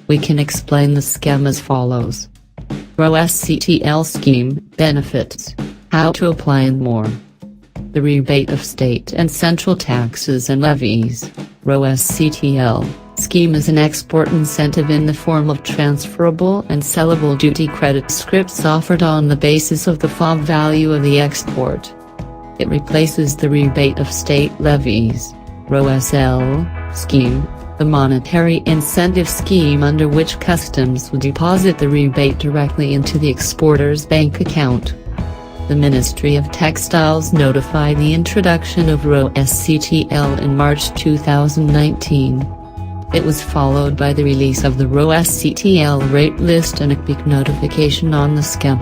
We can explain the scheme as follows. RoSCTL scheme, benefits, how to apply and more. The rebate of state and central taxes and levies, RoSCTL, scheme is an export incentive in the form of transferable and sellable duty credit scrips offered on the basis of the FOB value of the export. It replaces the rebate of state levies, RoSL, scheme, the monetary incentive scheme under which customs would deposit the rebate directly into the exporter's bank account. The Ministry of Textiles notified the introduction of RoSCTL in March 2019. It was followed by the release of the RoSCTL rate list and a quick notification on the scheme.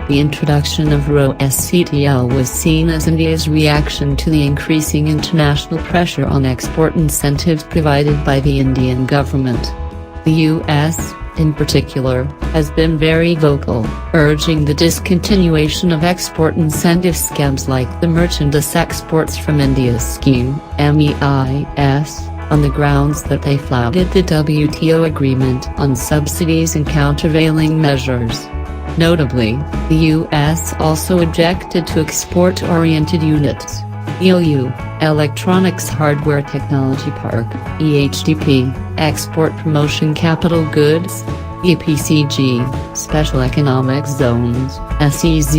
The introduction of RoSCTL was seen as India's reaction to the increasing international pressure on export incentives provided by the Indian government. The US, in particular, has been very vocal, urging the discontinuation of export incentive schemes like the Merchandise Exports from India scheme, MEIS, on the grounds that they flouted the WTO agreement on subsidies and countervailing measures. Notably, the US also objected to export-oriented units, EOU, Electronics Hardware Technology Park, EHDP, Export Promotion Capital Goods, EPCG, Special Economic Zones, SEZ,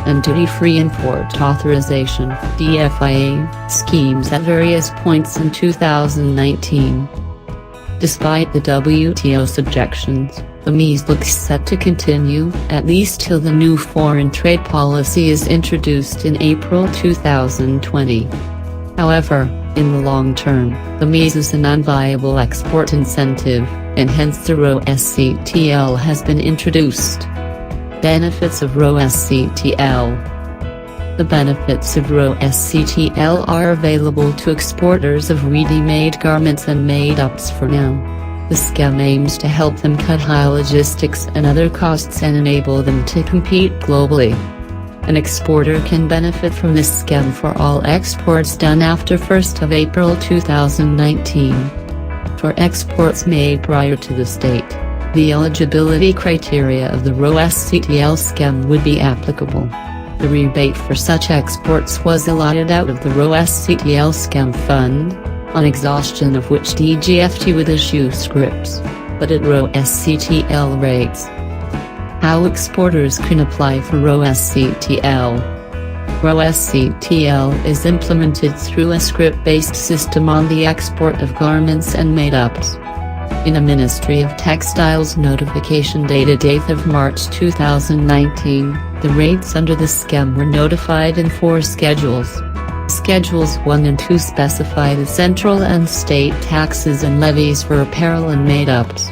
and Duty-Free Import Authorization, DFIA, schemes at various points in 2019. Despite the WTO's objections, the MEIS looks set to continue, at least till the new foreign trade policy is introduced in April 2020. However, in the long term, the MEIS is an unviable export incentive, and hence the RoSCTL has been introduced. Benefits of RoSCTL. The benefits of RoSCTL are available to exporters of ready-made garments and made-ups for now. The scheme aims to help them cut high logistics and other costs and enable them to compete globally. An exporter can benefit from this scheme for all exports done after 1st of April 2019. For exports made prior to this date, the eligibility criteria of the RoSCTL scheme would be applicable. The rebate for such exports was allotted out of the RoSCTL scheme fund, on exhaustion of which Dgft would issue scrips, but at RoSCTL rates. How exporters can apply for RoSCTL. RoSCTL is implemented through a script-based system on the export of garments and made-ups. In a Ministry of Textiles notification dated 8th of March 2019, the rates under the scheme were notified in 4 schedules. Schedules 1 and 2 specify the central and state taxes and levies for apparel and made-ups.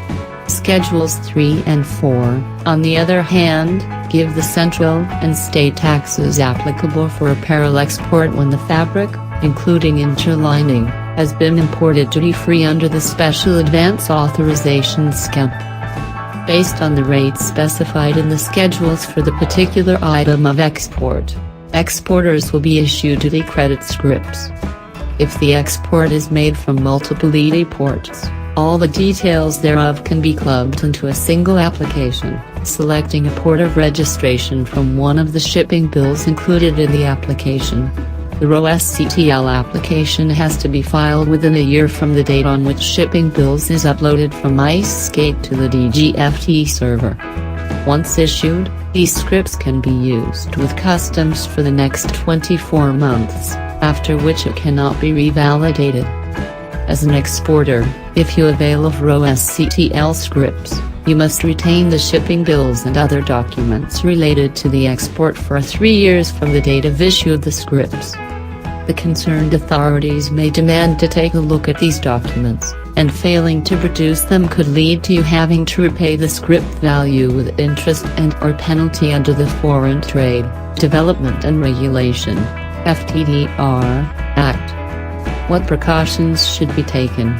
Schedules 3 and 4, on the other hand, give the central and state taxes applicable for apparel export when the fabric, including interlining, has been imported duty-free under the Special Advance Authorization scheme. Based on the rates specified in the schedules for the particular item of export, exporters will be issued duty credit scrips. If the export is made from multiple ED ports, all the details thereof can be clubbed into a single application, selecting a port of registration from one of the shipping bills included in the application. The RoSCTL application has to be filed within a year from the date on which shipping bills is uploaded from MEIS Skate to the Dgft server. Once issued, these scripts can be used with customs for the next 24 months, after which it cannot be revalidated. As an exporter, if you avail of RoSCTL scripts, you must retain the shipping bills and other documents related to the export for 3 years from the date of issue of the scripts. The concerned authorities may demand to take a look at these documents, and failing to produce them could lead to you having to repay the script value with interest and/or penalty under the Foreign Trade, Development and Regulation (FTDR) Act. What precautions should be taken?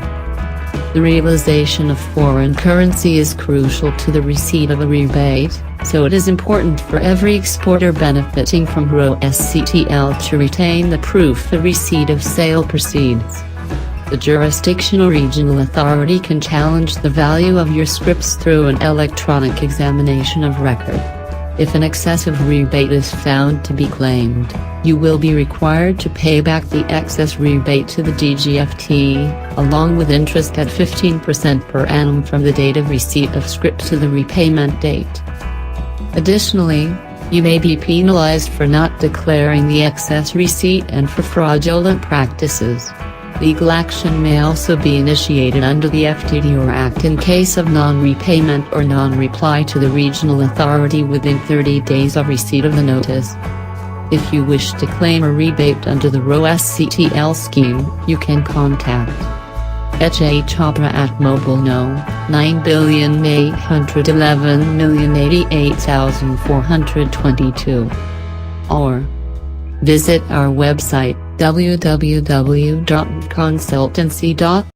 The realization of foreign currency is crucial to the receipt of a rebate, so it is important for every exporter benefiting from RoSCTL to retain the proof the receipt of sale proceeds. The jurisdictional regional authority can challenge the value of your scrips through an electronic examination of record. If an excessive rebate is found to be claimed, you will be required to pay back the excess rebate to the Dgft, along with interest at 15% per annum from the date of receipt of scrips to the repayment date. Additionally, you may be penalized for not declaring the excess receipt and for fraudulent practices. Legal action may also be initiated under the FTDO Act in case of non-repayment or non-reply to the regional authority within 30 days of receipt of the notice. If you wish to claim a rebate under the RoSCTL scheme, you can contact H.A. Chopra at mobile no. 9,811,088,422 or visit our website www.consultancy.com